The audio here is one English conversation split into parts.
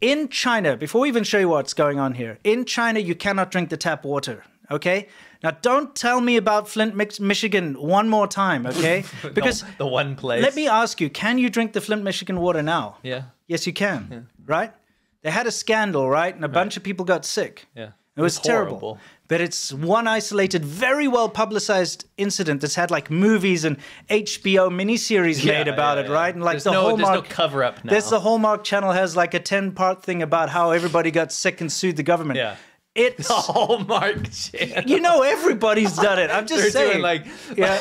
In China, before we even show you what's going on here, in China, you cannot drink the tap water, okay? Now, don't tell me about Flint, Michigan one more time, okay? Because the one place. Let me ask you, can you drink the Flint, Michigan water now? Yeah. Yes, you can, right? They had a scandal, right? And a bunch of people got sick. Yeah. It was terrible. Horrible. But it's one isolated, very well publicized incident that's had like movies and HBO miniseries made about it, right? And like there's Hallmark, there's no cover up now. There's the Hallmark Channel has like a 10-part thing about how everybody got sick and sued the government. Yeah. It's the Hallmark Channel. You know, everybody's done it. I'm just saying. Doing like, yeah,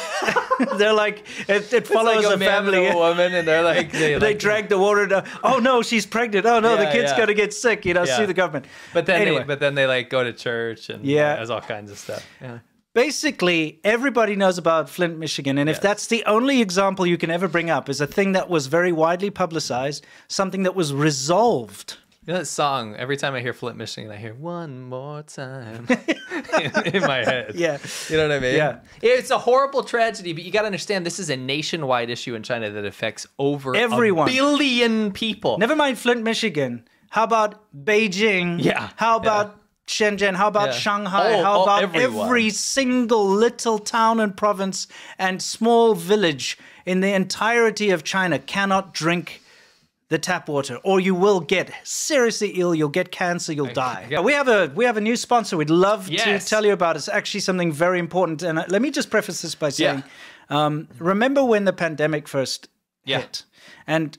they're like it follows like a family. And a woman, and they're like they drag the water down. Oh no, she's pregnant. Oh no, the kid's gonna get sick. You know, sue the government. But then they like go to church and there's all kinds of stuff. Yeah. Basically, everybody knows about Flint, Michigan, and if that's the only example you can ever bring up, is a thing that was very widely publicized, something that was resolved. You know that song, every time I hear Flint, Michigan, I hear one more time in my head. Yeah. You know what I mean? Yeah. It's a horrible tragedy, but you got to understand this is a nationwide issue in China that affects over everyone. 1 billion people. Never mind Flint, Michigan. How about Beijing? Yeah. How about Shenzhen? How about Shanghai? How about every single little town and province and small village in the entirety of China cannot drink the tap water, or you will get seriously ill. You'll get cancer. You'll die. Yeah. We have a new sponsor. We'd love to tell you about. It's actually something very important. And let me just preface this by saying, remember when the pandemic first hit, and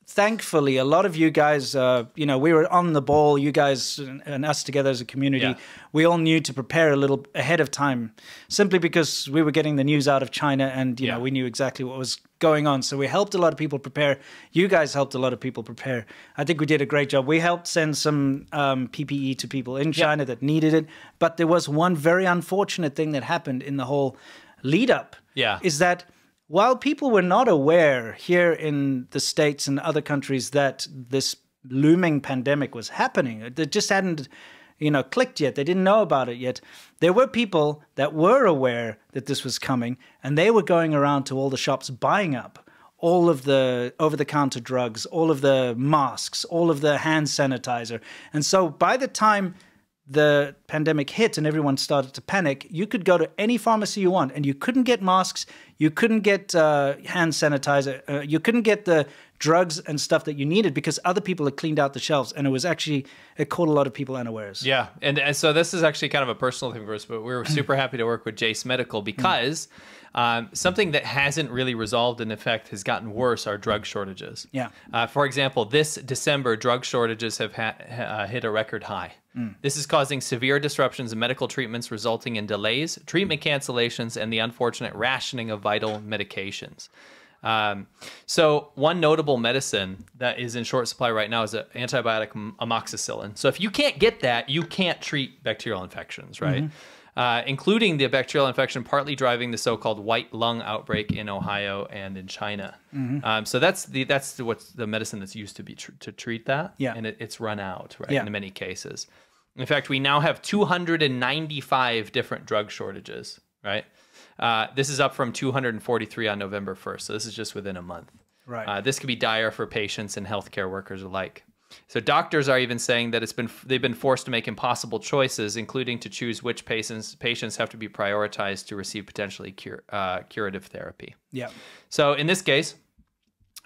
thankfully, a lot of you guys, we were on the ball. You guys and us together as a community, we all knew to prepare a little ahead of time, simply because we were getting the news out of China, and you know we knew exactly what was going on. So we helped a lot of people prepare. You guys helped a lot of people prepare. I think we did a great job. We helped send some PPE to people in China that needed it. But there was one very unfortunate thing that happened in the whole lead up. Yeah, is that while people were not aware here in the States and other countries that this looming pandemic was happening, it just hadn't, clicked yet. They didn't know about it yet. There were people that were aware that this was coming, and they were going around to all the shops buying up all of the over-the-counter drugs, all of the masks, all of the hand sanitizer. And so by the time the pandemic hit and everyone started to panic, you could go to any pharmacy you want and you couldn't get masks, you couldn't get hand sanitizer, you couldn't get the drugs and stuff that you needed because other people had cleaned out the shelves, and it caught a lot of people unawares. Yeah, and so this is actually kind of a personal thing for us, but we were super happy to work with Jace Medical because something that hasn't really resolved, in effect, has gotten worse are drug shortages. Yeah. For example, this December, drug shortages have hit a record high. This is causing severe disruptions in medical treatments, resulting in delays, treatment cancellations, and the unfortunate rationing of vital medications. So one notable medicine that is in short supply right now is an antibiotic amoxicillin. So if you can't get that, you can't treat bacterial infections, right? Including the bacterial infection partly driving the so-called white lung outbreak in Ohio and in China. So that's what's the medicine that's used to treat that, and it's run out, right? In many cases. In fact, we now have 295 different drug shortages, right? This is up from 243 on November 1st. So this is just within a month. Right. This could be dire for patients and healthcare workers alike. So doctors are even saying that they've been forced to make impossible choices, including to choose which patients have to be prioritized to receive potentially curative therapy. Yeah. So in this case,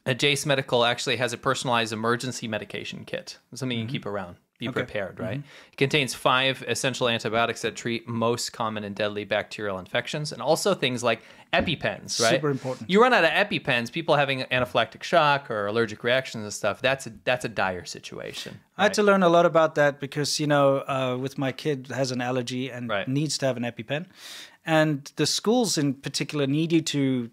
Jace Medical actually has a personalized emergency medication kit, something you can keep around. Be prepared, right? It contains 5 essential antibiotics that treat most common and deadly bacterial infections, and also things like EpiPens, right? Super important. You run out of EpiPens, people having anaphylactic shock or allergic reactions and stuff, that's a dire situation. Right? I had to learn a lot about that because, with my kid has an allergy and needs to have an EpiPen. And the schools in particular need you to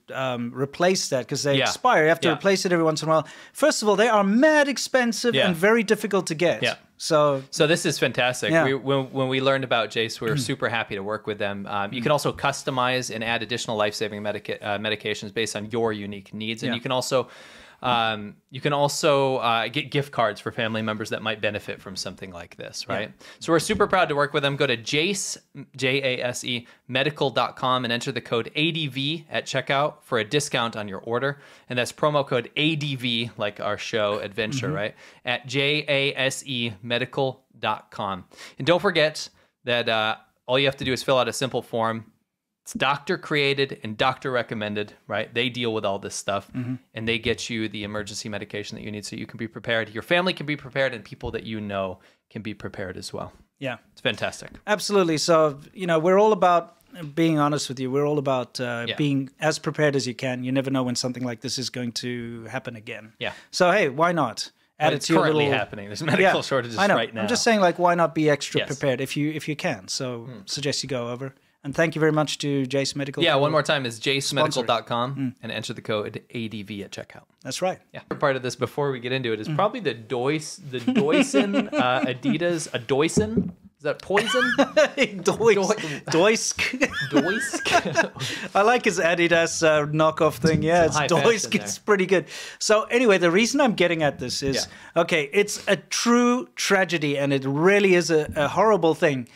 replace that because they expire. You have to replace it every once in a while. First of all, they are mad expensive and very difficult to get. Yeah. So this is fantastic. Yeah. When we learned about Jace, we were super happy to work with them. You can also customize and add additional life-saving medications based on your unique needs. And you can also You can also get gift cards for family members that might benefit from something like this, right? So we're super proud to work with them. Go to Jase, J-A-S-E, medical.com and enter the code ADV at checkout for a discount on your order. And that's promo code ADV, like our show Adventure, right? At JASE medical.com. And don't forget that all you have to do is fill out a simple form. It's doctor created and doctor recommended, right? They deal with all this stuff and they get you the emergency medication that you need so you can be prepared. Your family can be prepared and people that you know can be prepared as well. Yeah. It's fantastic. Absolutely. So, we're all about being honest with you. We're all about being as prepared as you can. You never know when something like this is going to happen again. Yeah. So, hey, why not? But it's currently happening. There's medical shortages right now. I'm just saying, why not be extra prepared if you can? So, suggest you go over. And thank you very much to Jase Medical. Yeah, one more time is jasemedical.com and enter the code ADV at checkout. That's right. Yeah. Part of this before we get into it is probably the Doisen Adidas Adoisen. Is that poison? Doisk. Doisk. I like his Adidas knockoff thing. Yeah, it's Doisk. It's pretty good. So anyway, the reason I'm getting at this is, okay, it's a true tragedy and it really is a horrible thing.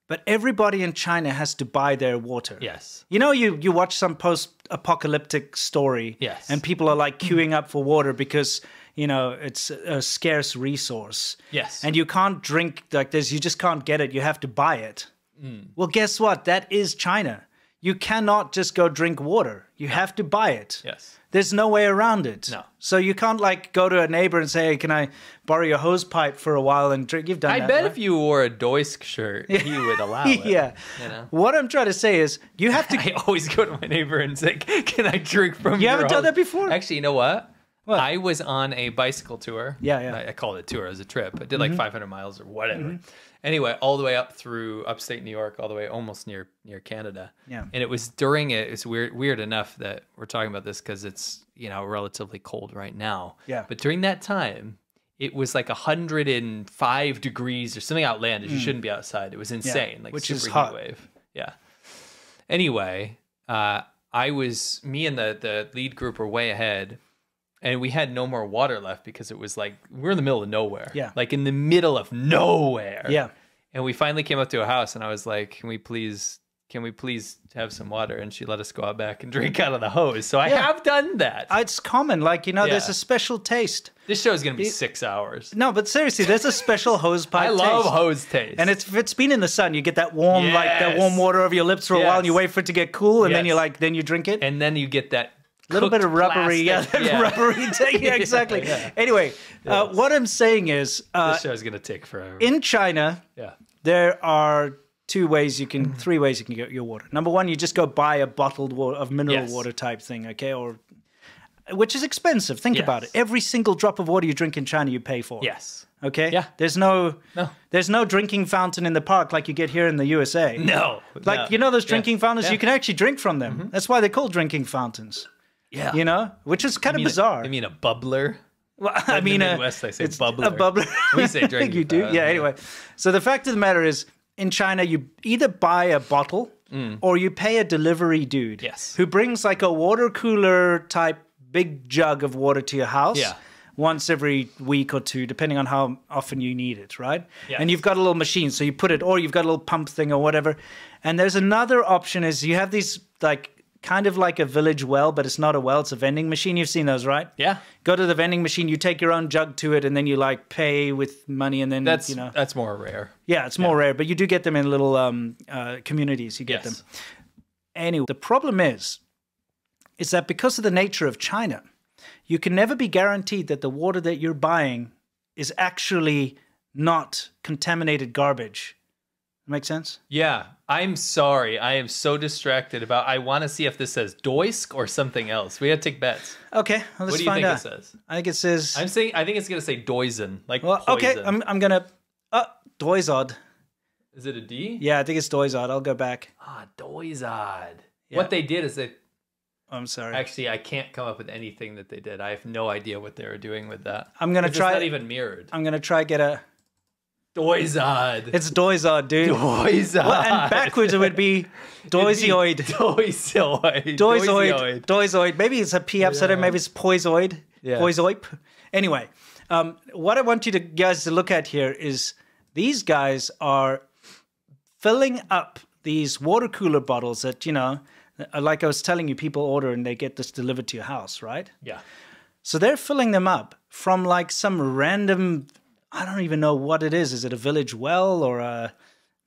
But everybody in China has to buy their water. Yes. You watch some post-apocalyptic story. Yes. And people are like queuing up for water because, it's a scarce resource. Yes. And you can't drink like this. You just can't get it. You have to buy it. Well, guess what? That is China. You cannot just go drink water. You have to buy it. Yes. There's no way around it. No. So you can't go to a neighbor and say, hey, can I borrow your hose pipe for a while and drink? You've done that. I bet if you wore a Doisk shirt, he would allow it. Yeah. What I'm trying to say is you have to... I always go to my neighbor and say, can I drink from your You haven't done hose? that before? Actually, you know what? What? I was on a bicycle tour. Yeah. I called it a tour as a trip. I did like 500 miles or whatever. Anyway, all the way up through upstate New York, all the way almost near Canada. Yeah. And it was during it. It's weird enough that we're talking about this because it's relatively cold right now. Yeah. But during that time, it was like 105 degrees or something outlandish. You shouldn't be outside. It was insane. Like which super is hot. heat wave. Yeah. Anyway, me and the lead group were way ahead. And we had no more water left because it was like, we're in the middle of nowhere. Yeah. Like in the middle of nowhere. Yeah. And we finally came up to a house and I was like, can we please have some water? And she let us go out back and drink out of the hose. So I have done that. It's common. There's a special taste. This show is going to be 6 hours. No, but seriously, there's a special hose pipe taste. I love hose taste. And if it's been in the sun, you get that warm, that warm water over your lips for a while and you wait for it to get cool and then then you drink it. And then you get that little bit of rubbery, rubbery taste. Yeah, exactly. Anyway, what I'm saying is, this show's gonna take forever. In China, there are three ways you can get your water. Number one, you just go buy a bottled water of mineral water type thing, okay, which is expensive. Think about it. Every single drop of water you drink in China, you pay for. Yes. Okay. Yeah. There's no drinking fountain in the park like you get here in the USA. No. Those drinking fountains, you can actually drink from them. That's why they're called drinking fountains. Yeah. Which is kind of bizarre. You mean a bubbler? Well, in the Midwest, they say bubbler. A bubbler. We say drinking. You do? Yeah, anyway. So the fact of the matter is, in China, you either buy a bottle or you pay a delivery dude who brings like a water cooler type big jug of water to your house once every week or two, depending on how often you need it, right? Yes. And you've got a little machine, so you put it, or you've got a little pump thing or whatever. And there's another option is you have these kind of like a village well, but it's not a well, it's a vending machine. You've seen those, right? Yeah. Go to the vending machine, you take your own jug to it, and then you pay with money, and then that's more rare. Yeah, it's more rare, but you do get them in little communities. You get them. Anyway, the problem is that because of the nature of China, you can never be guaranteed that the water that you're buying is actually not contaminated garbage. Make sense? Yeah. I'm sorry. I am so distracted about. I want to see if this says Doisk or something else. We got to take bets. Okay, well, let's find out. What do you think it says? I think it says. I think it's gonna say Doisen, like poison. Okay, I'm gonna. Doizod. Is it a D? Yeah, I think it's Doizod. I'll go back. Doizod. Yeah. What they did is they. I'm sorry. Actually, I can't come up with anything that they did. I have no idea what they were doing with that. I'm gonna try. It's not even mirrored. I'm gonna try get a. Doizod. It's Doizod, dude. Doizod. Well, and backwards it would be Doizioid. Doizioid. Doizioid. Doizioid. Maybe it's a P upsetter. Maybe it's Poisoid. Yeah. Boys oip. Anyway, what I want you guys to look at here is these guys are filling up these water cooler bottles that, you know, like I was telling you, people order and they get this delivered to your house, right? Yeah. So they're filling them up from like some random, I don't even know what it is. Is it a village well or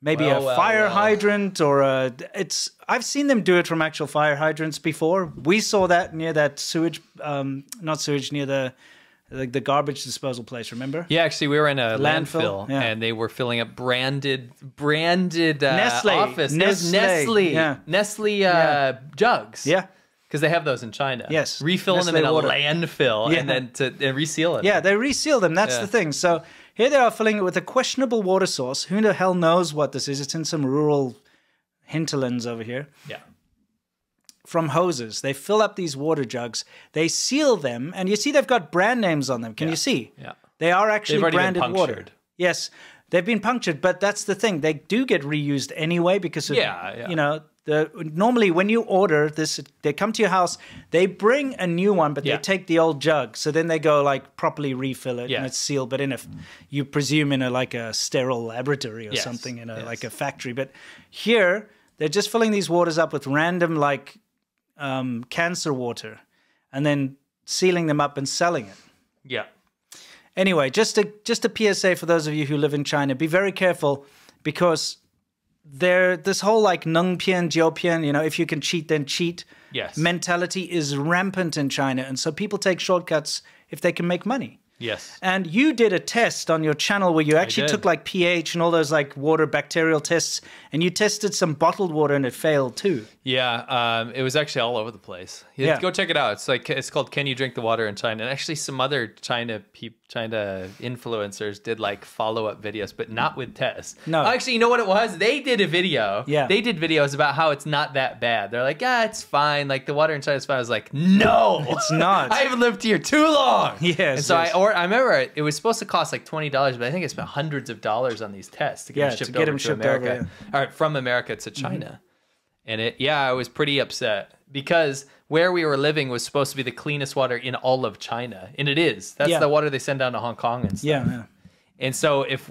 maybe a fire hydrant or I've seen them do it from actual fire hydrants before. We saw that near that sewage, not sewage, near the garbage disposal place, remember? Yeah, actually, we were in a landfill yeah. and they were filling up branded Nestle. office. Nestle. Nestle jugs. Yeah. Because they have those in China. Yes. Refilling them Nestle in water. a landfill and then and reseal it. Yeah, they reseal them. That's the thing. So here they are filling it with a questionable water source. Who the hell knows what this is? It's in some rural hinterlands over here. Yeah. From hoses. They fill up these water jugs. They seal them. And you see they've got brand names on them. Can you see? Yeah. They are actually They've already been branded water. punctured. Yes. They've been punctured. But that's the thing. They do get reused anyway because of, you know, normally when you order this, they come to your house, they bring a new one, but they take the old jug. So then they go like properly refill it and it's sealed, but in you presume in a sterile laboratory or something in like a factory. But here they're just filling these waters up with random like cancer water and then sealing them up and selling it. Yeah. Anyway, just a PSA for those of you who live in China, be very careful because this whole like neng pian, jiao pian, you know, if you can cheat, then cheat mentality is rampant in China. And so people take shortcuts if they can make money. Yes. And you did a test on your channel where you actually took like pH and all those like water bacterial tests, and you tested some bottled water and it failed too. Yeah, it was actually all over the place. Go check it out. It's called "Can You Drink the Water in China?" And actually, some other China influencers did like follow-up videos, but not with tests. No, actually, you know what it was? They did a video. Yeah, they did videos about how it's not that bad. They're like, it's fine. Like the water in China is fine. I was like, no, it's not. I haven't lived here too long. Yes. And so I remember it was supposed to cost like $20, but I think I spent hundreds of dollars on these tests to get them shipped over to America. All right, from America to China. And I was pretty upset because where we were living was supposed to be the cleanest water in all of China. And it is. That's the water they send down to Hong Kong and stuff. Yeah. And so if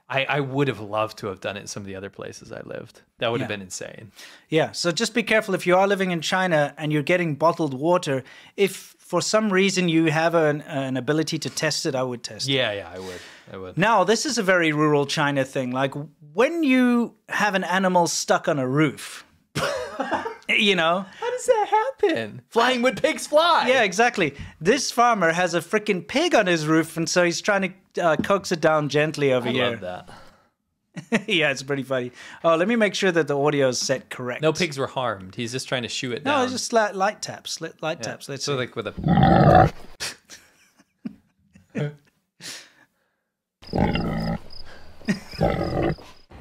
I would have loved to have done it in some of the other places I lived. That would have been insane. Yeah. So just be careful if you are living in China and you're getting bottled water. If for some reason you have an ability to test it, I would test it. Yeah, I would. Now, this is a very rural China thing. Like when you have an animal stuck on a roof, you know. How does that happen? Flying when pigs fly. Yeah, exactly. This farmer has a freaking pig on his roof, and so he's trying to coax it down gently over here. I love that. Yeah, it's pretty funny. Oh, let me make sure that the audio is set correct. No pigs were harmed. He's just trying to shoo it down. No, just light taps. Light taps. Let's see. Like with a...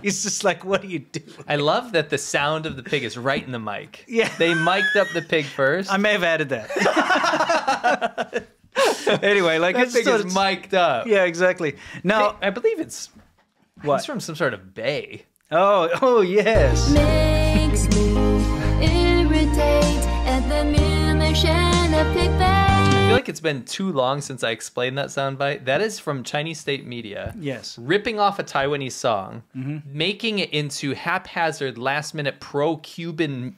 It's just like, what do you do? I love that the sound of the pig is right in the mic. Yeah. They mic'd up the pig first. I may have added that. Anyway, like that pig is mic'd up. Yeah, exactly. Now, I believe it's from some sort of bay. Oh, yes. Makes me irritate at the mention of pig bay. I feel like it's been too long since I explained that soundbite. That is from Chinese state media. Yes. Ripping off a Taiwanese song, making it into haphazard, last-minute pro-Cuban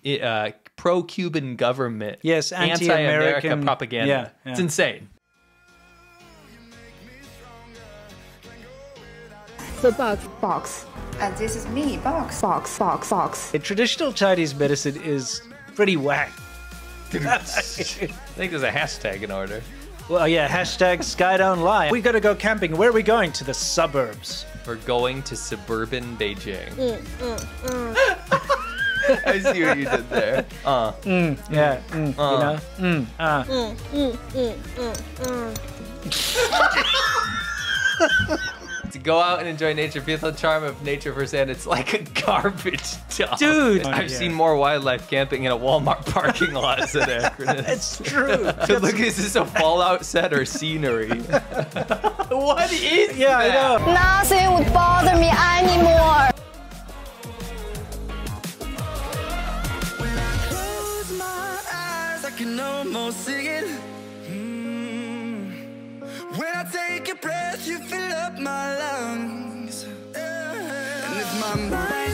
government. Yes, anti-America propaganda. Yeah. It's insane. The box. This is me, box. A traditional Chinese medicine is pretty whack. I think there's a hashtag in order. Well, yeah, hashtag Sky Don't Lie. We gotta go camping. Where are we going? To the suburbs. We're going to suburban Beijing. I see what you did there. To go out and enjoy nature, feel the charm of nature firsthand. It's like a garbage dump. Dude! I've seen more wildlife camping in a Walmart parking lot than Akron. It's true. Look, is this a Fallout set or scenery? What is that? I know. Nothing would bother me anymore. Close my eyes, I can almost see it. take a breath, you fill up my lungs. And if my mind